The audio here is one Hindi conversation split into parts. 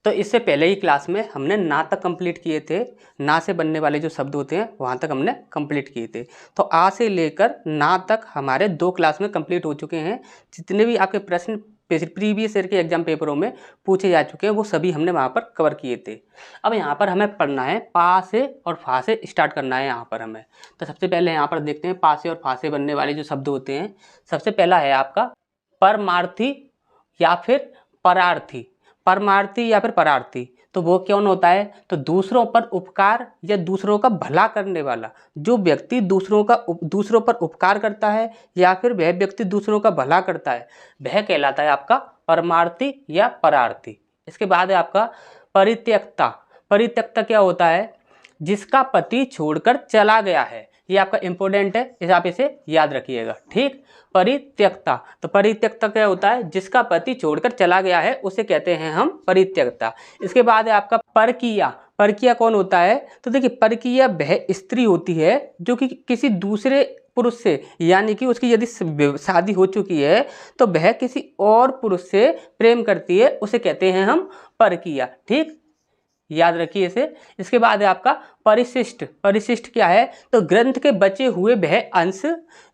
तो इससे पहले ही क्लास में हमने ना तक कंप्लीट किए थे, ना से बनने वाले जो शब्द होते हैं वहाँ तक हमने कंप्लीट किए थे। तो आ से लेकर ना तक हमारे 2 क्लास में कंप्लीट हो चुके हैं। जितने भी आपके प्रश्न प्रीवियस ईयर के एग्जाम पेपरों में पूछे जा चुके हैं वो सभी हमने वहाँ पर कवर किए थे। अब यहाँ पर हमें पढ़ना है पा से और फा से स्टार्ट करना है यहाँ पर हमें। तो सबसे पहले यहाँ पर देखते हैं पा से और फा से बनने वाले जो शब्द होते हैं। सबसे पहला है आपका परमार्थी या फिर परार्थी। परमार्थी या फिर परार्थी, तो वो कौन होता है? तो दूसरों पर उपकार या दूसरों का भला करने वाला। जो व्यक्ति दूसरों पर उपकार करता है या फिर वह व्यक्ति दूसरों का भला करता है वह कहलाता है आपका परमार्थी या परार्थी। इसके बाद है आपका परित्यक्ता। परित्यक्ता क्या होता है? जिसका पति छोड़कर चला गया है। ये आपका इंपॉर्टेंट है, इसे आप इसे याद रखिएगा, ठीक। परित्यक्ता, तो परित्यक्ता क्या होता है? जिसका पति छोड़कर चला गया है उसे कहते हैं हम परित्यक्ता। इसके बाद है आपका परकीया। परकीया कौन होता है? तो देखिए परकीया वह स्त्री होती है जो कि किसी दूसरे पुरुष से, यानी कि उसकी यदि शादी हो चुकी है तो वह किसी और पुरुष से प्रेम करती है, उसे कहते हैं हम परकीया, ठीक, याद रखिए इसे। इसके बाद है आपका परिशिष्ट। परिशिष्ट क्या है? तो ग्रंथ के बचे हुए वह अंश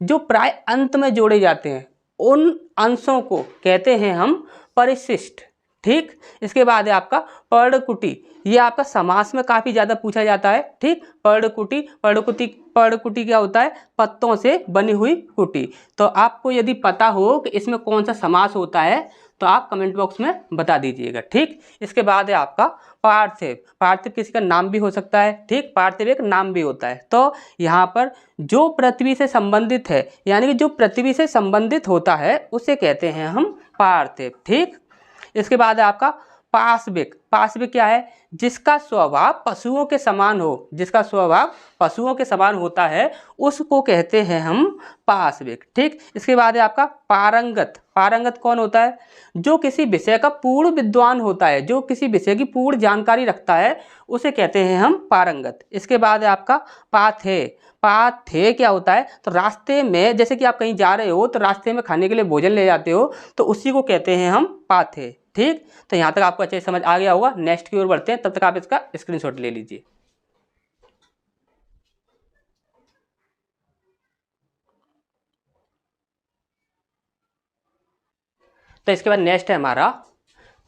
जो प्राय अंत में जोड़े जाते हैं उन अंशों को कहते हैं हम परिशिष्ट, ठीक। इसके बाद है आपका पर्णकुटी। ये आपका समास में काफ़ी ज़्यादा पूछा जाता है, ठीक। पर्णकुटी, पर्णकुटी, पर्णकुटी क्या होता है? पत्तों से बनी हुई कुटी। तो आपको यदि पता हो कि इसमें कौन सा समास होता है तो आप कमेंट बॉक्स में बता दीजिएगा, ठीक। इसके बाद है आपका पार्थिव। पार्थिव किसी का नाम भी हो सकता है, ठीक। पार्थिव एक नाम भी होता है। तो यहाँ पर जो पृथ्वी से संबंधित है, यानी कि जो पृथ्वी से संबंधित होता है उसे कहते हैं हम पार्थिव, ठीक। इसके बाद है आपका पाशविक। पाशविक क्या है? जिसका स्वभाव पशुओं के समान हो, जिसका स्वभाव पशुओं के समान होता है उसको कहते हैं हम पाशविक, ठीक। इसके बाद है आपका पारंगत। पारंगत कौन होता है? जो किसी विषय का पूर्ण विद्वान होता है, जो किसी विषय की पूर्ण जानकारी रखता है उसे कहते हैं हम पारंगत। इसके बाद है आपका पाथेय। पाथेय क्या होता है? तो रास्ते में, जैसे कि आप कहीं जा रहे हो तो रास्ते में खाने के लिए भोजन ले जाते हो तो उसी को कहते हैं हम पाथेय, ठीक। तो यहाँ तक आपको अच्छे से समझ आ गया होगा। नेक्स्ट की ओर बढ़ते हैं, तब तक आप इसका स्क्रीनशॉट ले लीजिए। तो इसके बाद नेक्स्ट है हमारा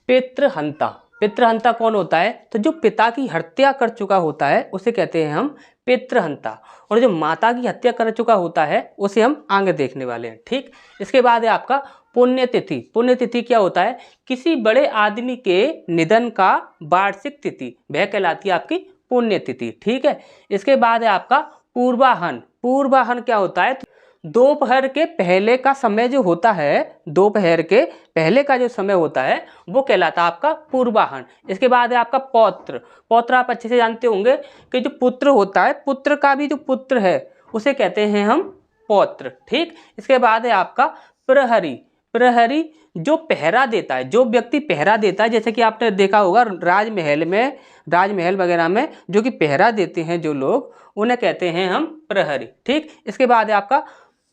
पितृहंता। पितृहंता कौन होता है? तो जो पिता की हत्या कर चुका होता है उसे कहते हैं हम पितृहंता, और जो माता की हत्या कर चुका होता है उसे हम आगे देखने वाले हैं, ठीक। इसके बाद है आपका पुण्यतिथि। पुण्यतिथि क्या होता है? किसी बड़े आदमी के निधन का वार्षिक तिथि, वह कहलाती है आपकी पुण्यतिथि, ठीक है। इसके बाद है आपका पूर्वाहन। पूर्वाहन क्या होता है? दोपहर के पहले का समय जो होता है, दोपहर के पहले का जो समय होता है वो कहलाता है आपका पूर्वाहन। इसके बाद है आपका पौत्र। पौत्र आप अच्छे से जानते होंगे कि जो पुत्र होता है, पुत्र का भी जो पुत्र है उसे कहते हैं हम पौत्र, ठीक। इसके बाद है आपका प्रहरी। प्रहरी जो पहरा देता है, जो व्यक्ति पहरा देता है, जैसे कि आपने देखा होगा राजमहल में, राजमहल वगैरह में जो कि पहरा देते हैं जो लोग, उन्हें कहते हैं हम प्रहरी, ठीक। इसके बाद है आपका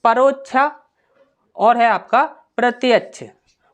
परोक्षा और है आपका प्रत्यक्ष।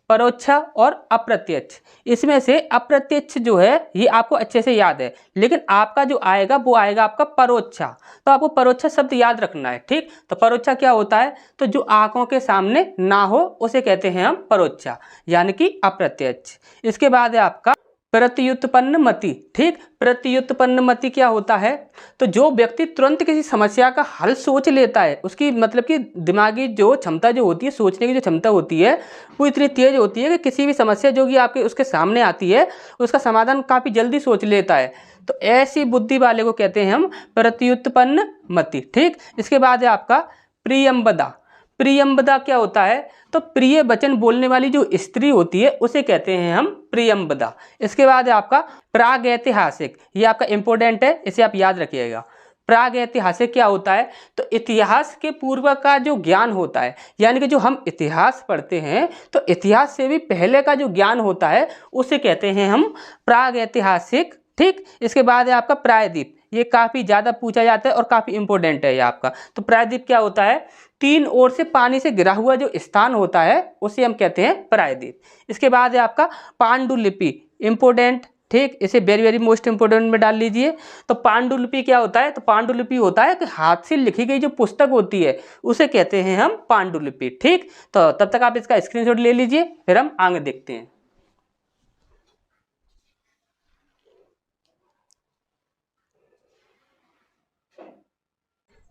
परोक्षा और अप्रत्यक्ष, इसमें से अप्रत्यक्ष जो है ये आपको अच्छे से याद है, लेकिन आपका जो आएगा वो आएगा आपका परोक्षा। तो आपको परोक्षा शब्द याद रखना है, ठीक। तो परोक्षा क्या होता है? तो जो आंखों के सामने ना हो उसे कहते हैं हम परोक्षा, यानी कि अप्रत्यक्ष। इसके बाद है आपका प्रत्युत्पन्न मति, ठीक। प्रत्युत्पन्न मति क्या होता है? तो जो व्यक्ति तुरंत किसी समस्या का हल सोच लेता है, उसकी मतलब कि दिमागी जो क्षमता जो होती है, सोचने की जो क्षमता होती है वो इतनी तेज होती है कि किसी भी समस्या जो कि आपके उसके सामने आती है उसका समाधान काफ़ी जल्दी सोच लेता है। तो ऐसी बुद्धि वाले को कहते हैं हम प्रत्युत्पन्न मति, ठीक। इसके बाद है आपका प्रियम्बदा। प्रियम्बदा क्या होता है? तो प्रिय वचन बोलने वाली जो स्त्री होती है उसे कहते हैं हम प्रियम्बदा। इसके बाद है आपका प्रागैतिहासिक। ये आपका इंपॉर्टेंट है, इसे आप याद रखिएगा। प्रागैतिहासिक क्या होता है? तो इतिहास के पूर्व का जो ज्ञान होता है, यानी कि जो हम इतिहास पढ़ते हैं तो इतिहास से भी पहले का जो ज्ञान होता है उसे कहते हैं हम प्रागैतिहासिक, ठीक। इसके बाद है आपका प्रायद्वीप। ये काफ़ी ज़्यादा पूछा जाता है और काफ़ी इंपॉर्टेंट है ये आपका। तो प्रायद्वीप क्या होता है? तीन ओर से पानी से घिरा हुआ जो स्थान होता है उसे हम कहते हैं प्रायद्वीप। इसके बाद है आपका पांडुलिपि। इंपॉर्टेंट ठीक, इसे वेरी वेरी मोस्ट इंपोर्टेंट में डाल लीजिए। तो पांडुलिपि क्या होता है? तो पांडुलिपि होता है कि हाथ से लिखी गई जो पुस्तक होती है उसे कहते हैं हम पांडुलिपि। ठीक, तो तब तक आप इसका स्क्रीनशॉट ले लीजिए, फिर हम आगे देखते हैं।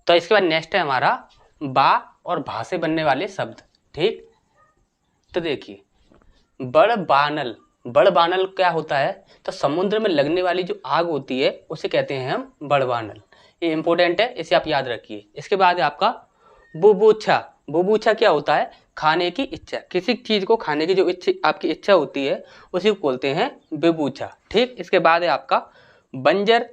तो इसके बाद नेक्स्ट है हमारा बा और भा से बनने वाले शब्द। ठीक, तो देखिए बड़ बानल, बड़ बानल क्या होता है? तो समुद्र में लगने वाली जो आग होती है उसे कहते हैं हम बड़ बानल। ये इंपॉर्टेंट है, इसे आप याद रखिए। इसके बाद है आपका बुबूछा। बुबूछा क्या होता है? खाने की इच्छा, किसी चीज को खाने की जो इच्छा आपकी इच्छा होती है उसी को बोलते हैं बुबूछा। ठीक, इसके बाद है आपका बंजर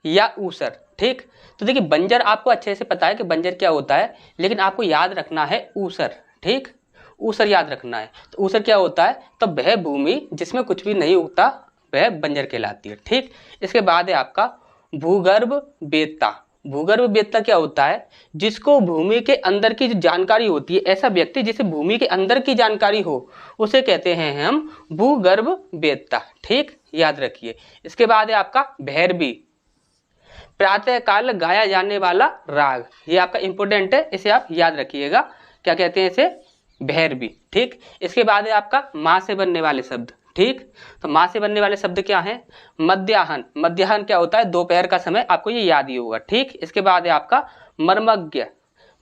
या ऊसर। ठीक, तो देखिए बंजर आपको अच्छे से पता है कि बंजर क्या होता है, लेकिन आपको याद रखना है ऊसर। ठीक, ऊसर याद रखना है। तो ऊसर क्या होता है? तो वह भूमि जिसमें कुछ भी नहीं उगता वह बंजर कहलाती है। ठीक, इसके बाद है आपका भूगर्भ वेत्ता। भूगर्भ वेत्ता क्या होता है? जिसको भूमि के अंदर की जो जानकारी होती है, ऐसा व्यक्ति जिसे भूमि के अंदर की जानकारी हो उसे कहते हैं हम भूगर्भ वेत्ता। ठीक, याद रखिए। इसके बाद है आपका भैरवी, प्रातः काल गाया जाने वाला राग। ये आपका इंपोर्टेंट है, इसे आप याद रखिएगा। क्या कहते हैं इसे? भैरवी। ठीक, इसके बाद है आपका माँ से बनने वाले शब्द। ठीक, तो माँ से बनने वाले शब्द क्या हैं? मध्याह्न। मध्याह्न क्या होता है? दोपहर का समय, आपको ये याद ही होगा। ठीक, इसके बाद है आपका मर्मज्ञ।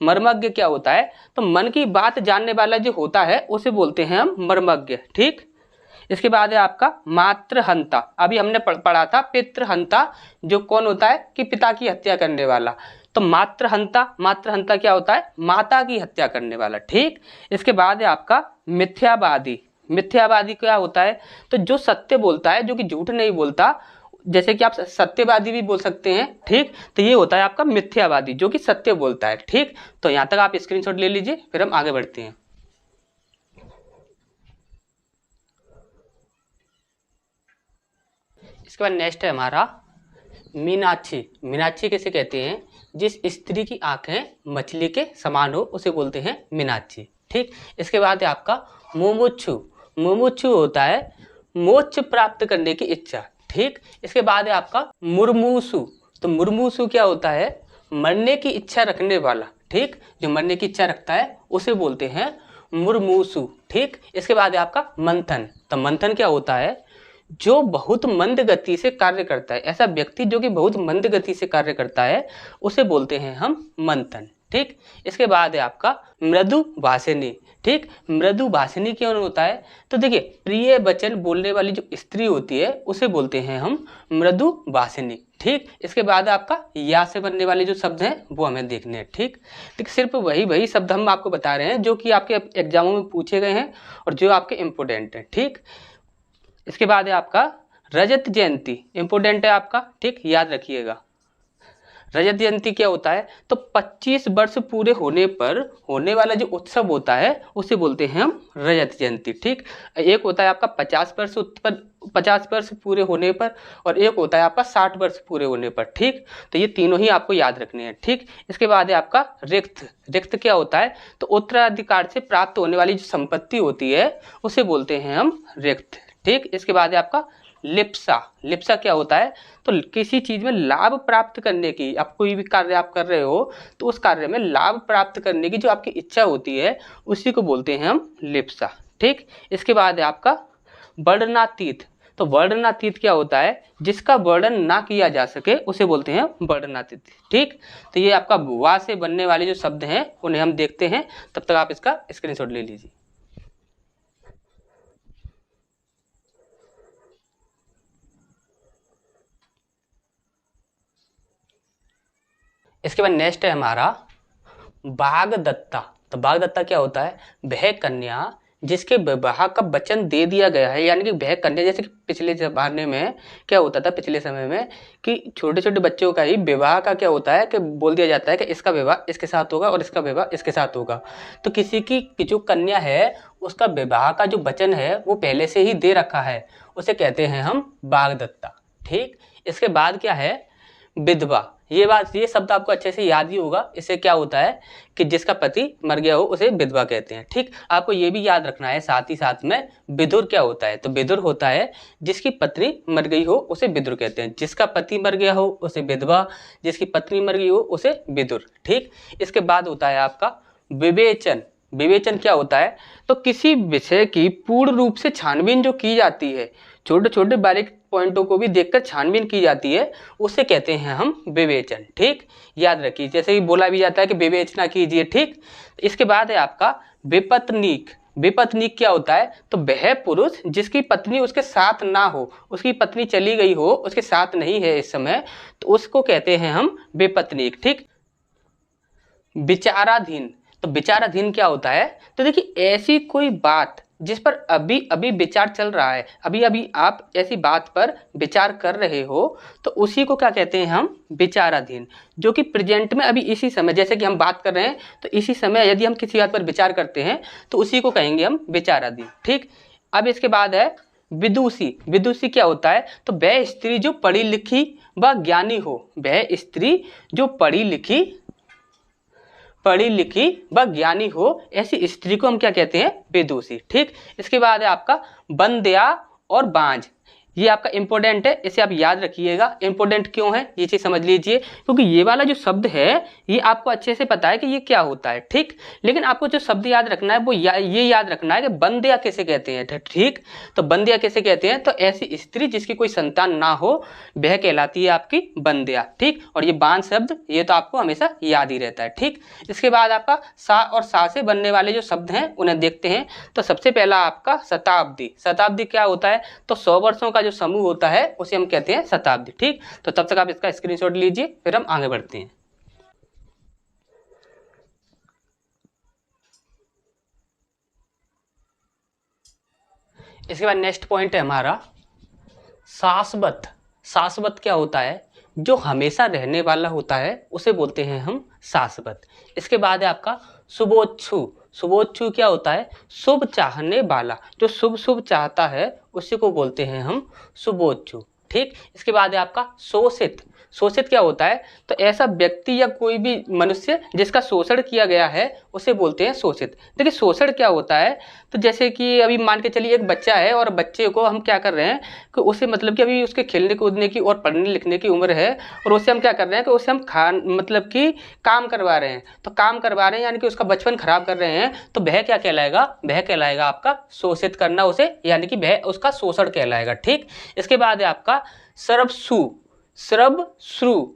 मर्मज्ञ क्या होता है? तो मन की बात जानने वाला जो होता है उसे बोलते हैं हम मर्मज्ञ। ठीक, इसके बाद है आपका मातृहंता। अभी हमने पढ़ा था पितृहंता, जो कौन होता है? कि पिता की हत्या करने वाला। तो मातृहंता, मातृहंता क्या होता है? माता की हत्या करने वाला। ठीक, इसके बाद है आपका मिथ्यावादी। मिथ्यावादी क्या होता है? तो जो सत्य बोलता है, जो कि झूठ नहीं बोलता, जैसे कि आप सत्यवादी भी बोल सकते हैं। ठीक, तो ये होता है आपका मिथ्यावादी, जो कि सत्य बोलता है। ठीक, तो यहाँ तक आप स्क्रीनशॉट ले लीजिए, फिर हम आगे बढ़ते हैं। इसके बाद नेक्स्ट है हमारा मीनाक्षी। मीनाक्षी किसे कहते हैं? जिस स्त्री की आंखें मछली के समान हो उसे बोलते हैं मीनाक्षी। ठीक, इसके बाद है आपका मुमुक्षु। मुमुक्षु होता है मोक्ष प्राप्त करने की इच्छा। ठीक, इसके बाद है आपका मुर्मूसु। तो मुर्मूसु क्या होता है? मरने की इच्छा रखने वाला। ठीक, जो मरने की इच्छा रखता है उसे बोलते हैं मुर्मूसु। ठीक, इसके बाद है आपका मंथन। तो मंथन क्या होता है? जो बहुत मंद गति से कार्य करता है, ऐसा व्यक्ति जो कि बहुत मंद गति से कार्य करता है उसे बोलते हैं हम मंथन। ठीक, इसके बाद है आपका मृदु भाषिणी। ठीक, मृदु भाषिणी क्यों होता है? तो देखिए प्रिय वचन बोलने वाली जो स्त्री होती है उसे बोलते हैं हम मृदु भाषिणी। ठीक, इसके बाद आपका या से बनने वाले जो शब्द हैं वो हमें देखने हैं। ठीक, देखिए सिर्फ वही शब्द हम आपको बता रहे हैं जो कि आपके एग्जामों में पूछे गए हैं और जो आपके इम्पोर्टेंट हैं। ठीक, इसके बाद है आपका रजत जयंती। इंपोर्टेंट है आपका। ठीक, याद रखिएगा। रजत जयंती क्या होता है? तो 25 वर्ष पूरे होने पर होने वाला जो उत्सव होता है उसे बोलते हैं हम रजत जयंती। ठीक, एक होता है आपका 50 वर्ष पूरे होने पर, और एक होता है आपका 60 वर्ष पूरे होने पर। ठीक, तो ये तीनों ही आपको याद रखने हैं। ठीक, इसके बाद है आपका रिक्त। रिक्त क्या होता है? तो उत्तराधिकार से प्राप्त होने वाली जो संपत्ति होती है उसे बोलते हैं हम रिक्त। ठीक, इसके बाद है आपका लिप्सा। लिप्सा क्या होता है? तो किसी चीज में लाभ प्राप्त करने की, आप कोई भी कार्य आप कर रहे हो तो उस कार्य में लाभ प्राप्त करने की जो आपकी इच्छा होती है उसी को बोलते हैं हम लिप्सा। ठीक, इसके बाद है आपका वर्णनातीत। तो वर्णनातीत क्या होता है? जिसका वर्णन ना किया जा सके उसे बोलते हैं वर्णनातीत। ठीक, तो ये आपका वा से बनने वाले जो शब्द हैं उन्हें हम देखते हैं, तब तक आप इसका स्क्रीनशॉट ले लीजिए। इसके बाद नेक्स्ट है हमारा बागदत्ता। तो बागदत्ता क्या होता है? वह कन्या जिसके विवाह का वचन दे दिया गया है, यानी कि वह कन्या, जैसे कि पिछले जमाने में क्या होता था, पिछले समय में कि छोटे छोटे बच्चों का ही विवाह का क्या होता है कि बोल दिया जाता है कि इसका विवाह इसके साथ होगा और इसका विवाह इसके साथ होगा। तो किसी की जो कन्या है उसका विवाह का जो वचन है वो पहले से ही दे रखा है, उसे कहते हैं हम बागदत्ता। ठीक, इसके बाद क्या है? विधवा, ये शब्द आपको अच्छे से याद ही होगा। इससे क्या होता है कि जिसका पति मर गया हो उसे विधवा कहते हैं। ठीक, आपको ये भी याद रखना है साथ ही साथ में विधुर क्या होता है। तो विधुर होता है जिसकी पत्नी मर गई हो उसे विधुर कहते हैं। जिसका पति मर गया हो उसे विधवा, जिसकी पत्नी मर गई हो उसे विधुर। ठीक, इसके बाद होता है आपका विवेचन। विवेचन क्या होता है, तो किसी विषय की पूर्ण रूप से छानबीन जो की जाती है, छोटे छोटे बारीक पॉइंटों को भी देखकर छानबीन की जाती है, उसे कहते हैं हम विवेचन। ठीक, याद रखिए, जैसे ही बोला भी जाता है कि विवेचना कीजिए। ठीक, इसके बाद है आपका विपत्नीक। विपत्नीक क्या होता है, तो वह पुरुष जिसकी पत्नी उसके साथ ना हो, उसकी पत्नी चली गई हो, उसके साथ नहीं है इस समय, तो उसको कहते हैं हम विपत्नीक। ठीक, विचाराधीन। तो विचाराधीन क्या होता है, तो देखिए ऐसी कोई बात जिस पर अभी अभी विचार चल रहा है, अभी अभी आप ऐसी बात पर विचार कर रहे हो, तो उसी को क्या कहते हैं हम, विचाराधीन। जो कि प्रेजेंट में अभी इसी समय, जैसे कि हम बात कर रहे हैं, तो इसी समय यदि हम किसी बात पर विचार करते हैं तो उसी को कहेंगे हम विचाराधीन। ठीक, अब इसके बाद है विदुषी। विदुषी क्या होता है, तो वह स्त्री जो पढ़ी लिखी व ज्ञानी हो, वह स्त्री जो पढ़ी लिखी व ज्ञानी हो, ऐसी स्त्री को हम क्या कहते हैं, विदुषी। ठीक, इसके बाद है आपका बंध्या और बांझ। ये आपका इंपॉर्टेंट है, इसे आप याद रखिएगा। इंपॉर्टेंट क्यों है ये चीज समझ लीजिए, क्योंकि ये वाला जो शब्द है ये आपको अच्छे से पता है कि ये क्या होता है। ठीक, लेकिन आपको जो शब्द याद रखना है वो ये याद रखना है कि बंध्या किसे कहते हैं। ठीक, तो बंध्या किसे कहते हैं, तो ऐसी स्त्री जिसकी कोई संतान ना हो वह कहलाती है आपकी बंध्या। ठीक, और ये बांझ शब्द ये तो आपको हमेशा याद ही रहता है। ठीक, इसके बाद आपका सा और सा से बनने वाले जो शब्द हैं उन्हें देखते हैं। तो सबसे पहला आपका शताब्दी। शताब्दी क्या होता है, तो 100 वर्षों का जो समूह होता है उसे हम कहते हैं शताब्दी। ठीक, तो तब तक आप इसका स्क्रीनशॉट लीजिए, फिर हम आगे बढ़ते हैं। इसके बाद नेक्स्ट पॉइंट है हमारा शाश्वत। शाश्वत क्या होता है, जो हमेशा रहने वाला होता है उसे बोलते हैं हम शाश्वत। इसके बाद है आपका शुभोच्छू। शुभोच्छू क्या होता है, शुभ चाहने वाला, जो शुभ शुभ चाहता है उसी को बोलते हैं हम शुभोच्छू। ठीक, इसके बाद है आपका शोषित। शोषित क्या होता है, तो ऐसा व्यक्ति या कोई भी मनुष्य जिसका शोषण किया गया है उसे बोलते हैं शोषित। देखिए शोषण क्या होता है, तो जैसे कि अभी मान के चलिए एक बच्चा है और बच्चे को हम क्या कर रहे हैं कि उसे मतलब कि अभी उसके खेलने कूदने की और पढ़ने लिखने की उम्र है, और उसे हम क्या कर रहे हैं कि उसे हम मतलब कि काम करवा रहे हैं। तो काम करवा रहे हैं यानी कि उसका बचपन खराब कर रहे हैं, तो वह क्या कहलाएगा, वह कहलाएगा आपका शोषित करना उसे, यानी कि वह उसका शोषण कहलाएगा। ठीक, इसके बाद है आपका सर्वसु। श्रु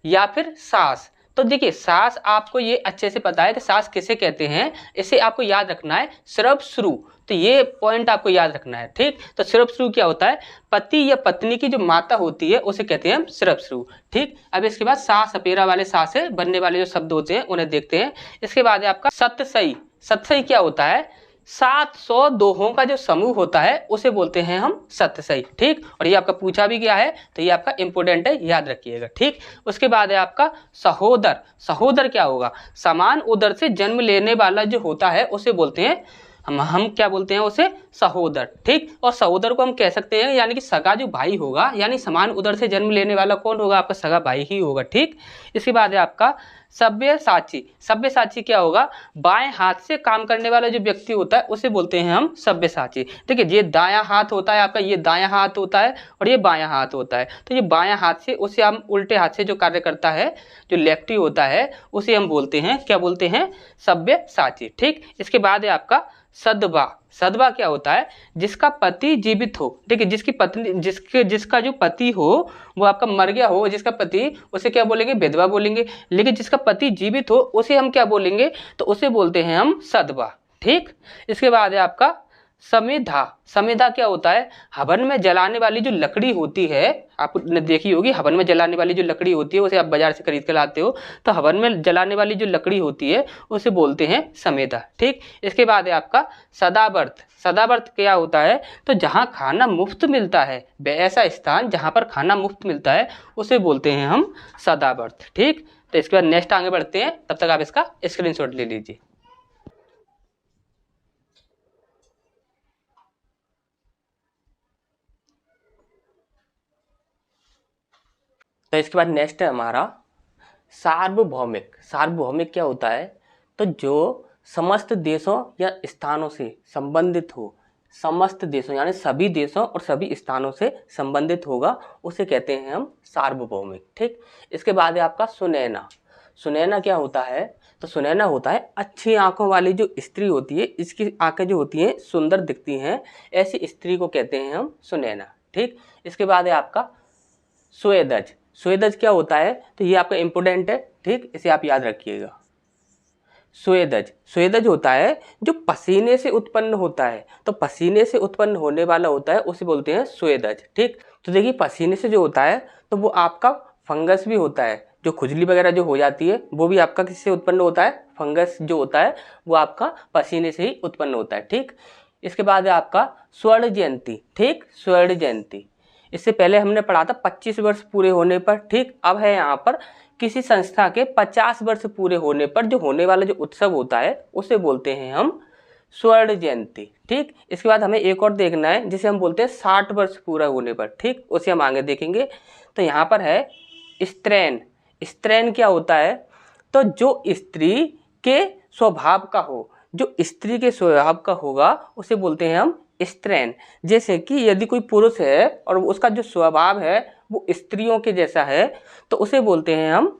या फिर सास। तो देखिए सास आपको ये अच्छे से पता है कि सास किसे कहते हैं, इसे आपको याद रखना है श्रु। तो ये पॉइंट आपको याद रखना है। ठीक, तो श्रु क्या होता है, पति या पत्नी की जो माता होती है उसे कहते हैं हम श्रु। ठीक, अब इसके बाद सा सपेरा वाले सा से बनने वाले जो शब्द होते हैं उन्हें देखते हैं। इसके बाद है आपका सतसई। सतसई क्या होता है, 700 दोहों का जो समूह होता है उसे बोलते हैं हम सतसई। ठीक, और ये आपका पूछा भी गया है तो ये आपका इंपोर्टेंट है, याद रखिएगा। ठीक, उसके बाद है आपका सहोदर। सहोदर क्या होगा, समान उदर से जन्म लेने वाला जो होता है उसे बोलते हैं हम क्या बोलते हैं उसे, सहोदर। ठीक, और सहोदर को हम कह सकते हैं यानी कि सगा जो भाई होगा, यानी समान उदर से जन्म लेने वाला कौन होगा, आपका सगा भाई ही होगा। ठीक, इसके बाद है आपका सब्यसाची। सब्यसाची क्या होगा, बाएं हाथ से काम करने वाला जो व्यक्ति होता है उसे बोलते हैं हम सब्यसाची। देखिए ये दायां हाथ होता है आपका, ये दायां हाथ होता है और ये बायां हाथ होता है। तो ये बायां हाथ से उसे हम उल्टे हाथ से जो कार्य करता है, जो लेफ्टी होता है, उसे हम बोलते हैं क्या बोलते हैं, सब्यसाची। ठीक, इसके बाद है आपका सदवा। सदवा क्या होता है, जिसका पति जीवित हो। देखिए जिसकी पत्नी जिसका जो पति हो वो आपका मर गया हो, जिसका पति, उसे क्या बोलेंगे, विधवा बोलेंगे। लेकिन जिसका पति जीवित हो उसे हम क्या बोलेंगे, तो उसे बोलते हैं हम सदवा। ठीक, इसके बाद है आपका समिधा। समिधा क्या होता है, हवन में जलाने वाली जो लकड़ी होती है, आपने देखी होगी, हवन में जलाने वाली जो लकड़ी होती है उसे आप बाजार से खरीद कर लाते हो, तो हवन में जलाने वाली जो लकड़ी होती है उसे बोलते हैं समिधा। ठीक, इसके बाद है आपका सदावर्त। सदावर्त क्या होता है, तो जहाँ खाना मुफ्त मिलता है, ऐसा स्थान जहाँ पर खाना मुफ्त मिलता है उसे बोलते हैं हम सदावर्त। ठीक, तो इसके बाद नेक्स्ट आगे बढ़ते हैं, तब तक आप इसका स्क्रीनशॉट ले लीजिए। तो इसके बाद नेक्स्ट है हमारा सार्वभौमिक, सार्वभौमिक क्या होता है, तो जो समस्त देशों या स्थानों से संबंधित हो, समस्त देशों यानी सभी देशों और सभी स्थानों से संबंधित होगा, उसे कहते हैं हम सार्वभौमिक। ठीक, इसके बाद है आपका सुनैना। सुनैना क्या होता है, तो सुनैना होता है अच्छी आंखों वाली जो स्त्री होती है, इसकी आंखें जो होती हैं सुंदर दिखती हैं, ऐसी स्त्री को कहते हैं हम सुनैना। ठीक, इसके बाद है आपका स्वेदज। स्वेदज क्या होता है, तो ये आपका इंपोर्टेंट है, ठीक, इसे आप याद रखिएगा। स्वेदज, स्वेदज होता है जो पसीने से उत्पन्न होता है, तो पसीने से उत्पन्न होने वाला होता है उसे बोलते हैं स्वेदज। ठीक, तो देखिए पसीने से जो होता है तो वो आपका फंगस भी होता है, जो खुजली वगैरह जो हो जाती है वो भी आपका किससे उत्पन्न होता है, फंगस जो होता है वो आपका पसीने से ही उत्पन्न होता है। ठीक, इसके बाद है आपका स्वर्ण जयंती। ठीक, स्वर्ण जयंती, इससे पहले हमने पढ़ा था 25 वर्ष पूरे होने पर। ठीक, अब है यहाँ पर किसी संस्था के 50 वर्ष पूरे होने पर जो होने वाला जो उत्सव होता है उसे बोलते हैं हम स्वर्ण जयंती। ठीक, इसके बाद हमें एक और देखना है जिसे हम बोलते हैं 60 वर्ष पूरा होने पर। ठीक, उसे हम आगे देखेंगे। तो यहाँ पर है स्त्रैण। स्त्रैण क्या होता है, तो जो स्त्री के स्वभाव का हो, जो स्त्री के स्वभाव का होगा उसे बोलते हैं हम स्त्रैण। जैसे कि यदि कोई पुरुष है और उसका जो स्वभाव है वो स्त्रियों के जैसा है तो उसे बोलते हैं हम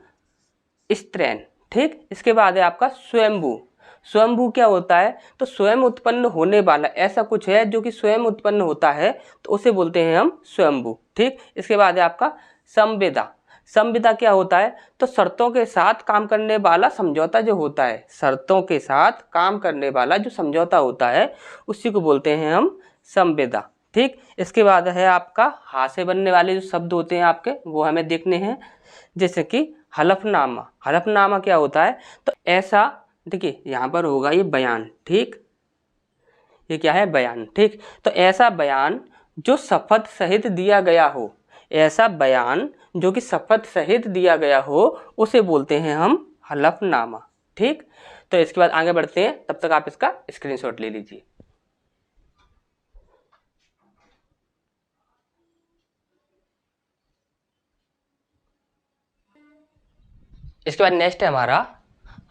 स्त्रैण। ठीक, इसके बाद है आपका स्वयंभू। स्वयंभू क्या होता है, तो स्वयं उत्पन्न होने वाला, ऐसा कुछ है जो कि स्वयं उत्पन्न होता है तो उसे बोलते हैं हम स्वयंभू। ठीक, इसके बाद है आपका संविदा। संविदा क्या होता है, तो शर्तों के साथ काम करने वाला समझौता जो होता है, शर्तों के साथ काम करने वाला जो समझौता होता है उसी को बोलते हैं हम संविदा। ठीक, इसके बाद है आपका हाथ से बनने वाले जो शब्द होते हैं आपके वो हमें देखने हैं, जैसे कि हलफनामा। हलफनामा क्या होता है, तो ऐसा, देखिए यहाँ पर होगा ये बयान। ठीक, ये क्या है, बयान। ठीक, तो ऐसा बयान जो शपथ सहित दिया गया हो, ऐसा बयान जो कि शपथ सहित दिया गया हो उसे बोलते हैं हम हलफनामा। ठीक, तो इसके बाद आगे बढ़ते हैं, तब तक आप इसका स्क्रीनशॉट ले लीजिए। इसके बाद नेक्स्ट है हमारा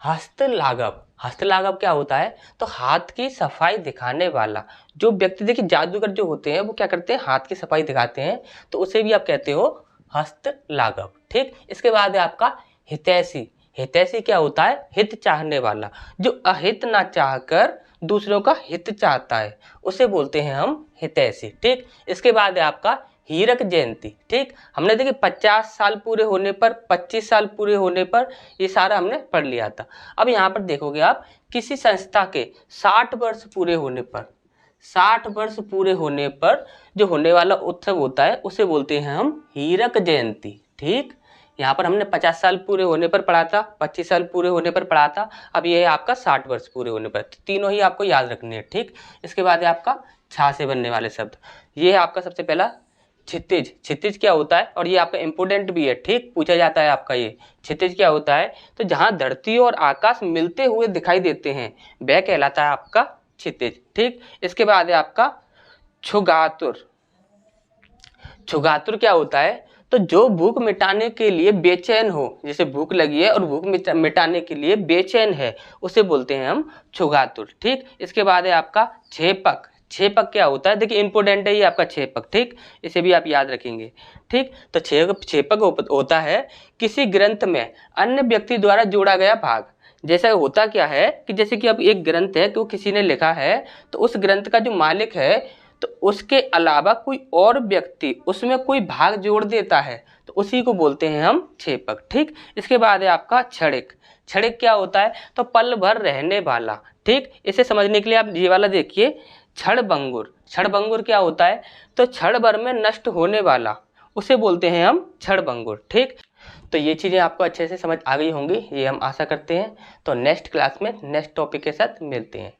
हस्तलाघव। हस्तलाघव क्या होता है, तो हाथ की सफाई दिखाने वाला जो व्यक्ति, देखिए जादूगर जो होते हैं वो क्या करते हैं, हाथ की सफाई दिखाते हैं, तो उसे भी आप कहते हो हस्तलाघव। ठीक, इसके बाद है आपका हितैषी। हितैषी क्या होता है, हित चाहने वाला, जो अहित ना चाहकर दूसरों का हित चाहता है उसे बोलते हैं हम हितैषी। ठीक, इसके बाद है आपका हीरक जयंती। ठीक, हमने देखिए 50 साल पूरे होने पर, 25 साल पूरे होने पर, ये सारा हमने पढ़ लिया था। अब यहाँ पर देखोगे आप, किसी संस्था के 60 वर्ष पूरे होने पर, 60 वर्ष पूरे होने पर जो होने वाला उत्सव होता है उसे बोलते हैं हम हीरक जयंती। ठीक, यहाँ पर हमने 50 साल पूरे होने पर पढ़ा था, 25 साल पूरे होने पर पढ़ा था, अब ये है आपका 60 वर्ष पूरे होने पर, तो तीनों ही आपको याद रखने हैं। ठीक, इसके बाद है आपका छा से बनने वाले शब्द। ये है आपका सबसे पहला क्षितिज। क्षितिज क्या होता है, और ये आपका इंपोर्टेंट भी है, ठीक, पूछा जाता है आपका ये क्षितिज क्या होता है, तो जहां धरती और आकाश मिलते हुए दिखाई देते हैं वह कहलाता है आपका क्षितिज। ठीक, इसके बाद है आपका क्षुगातुर। क्षुगातुर क्या होता है, तो जो भूख मिटाने के लिए बेचैन हो, जैसे भूख लगी है और भूख मिटाने के लिए बेचैन है उसे बोलते हैं हम क्षुगातुर। ठीक, इसके बाद है आपका छेपक। छेपक क्या होता है, देखिए इंपोर्टेंट है ये आपका छेपक। ठीक, इसे भी आप याद रखेंगे। ठीक, तो छेपक होता है किसी ग्रंथ में अन्य व्यक्ति द्वारा जोड़ा गया भाग। जैसा होता क्या है कि जैसे कि अब एक ग्रंथ है तो किसी ने लिखा है, तो उस ग्रंथ का जो मालिक है तो उसके अलावा कोई और व्यक्ति उसमें कोई भाग जोड़ देता है तो उसी को बोलते हैं हम छेपक। ठीक, इसके बाद है आपका क्षणिक। क्षणिक क्या होता है, तो पल भर रहने वाला। ठीक, इसे समझने के लिए आप ये वाला देखिए, क्षणभंगुर। क्षणभंगुर क्या होता है, तो क्षण भर में नष्ट होने वाला उसे बोलते हैं हम क्षणभंगुर। ठीक, तो ये चीज़ें आपको अच्छे से समझ आ गई होंगी, ये हम आशा करते हैं। तो नेक्स्ट क्लास में नेक्स्ट टॉपिक के साथ मिलते हैं।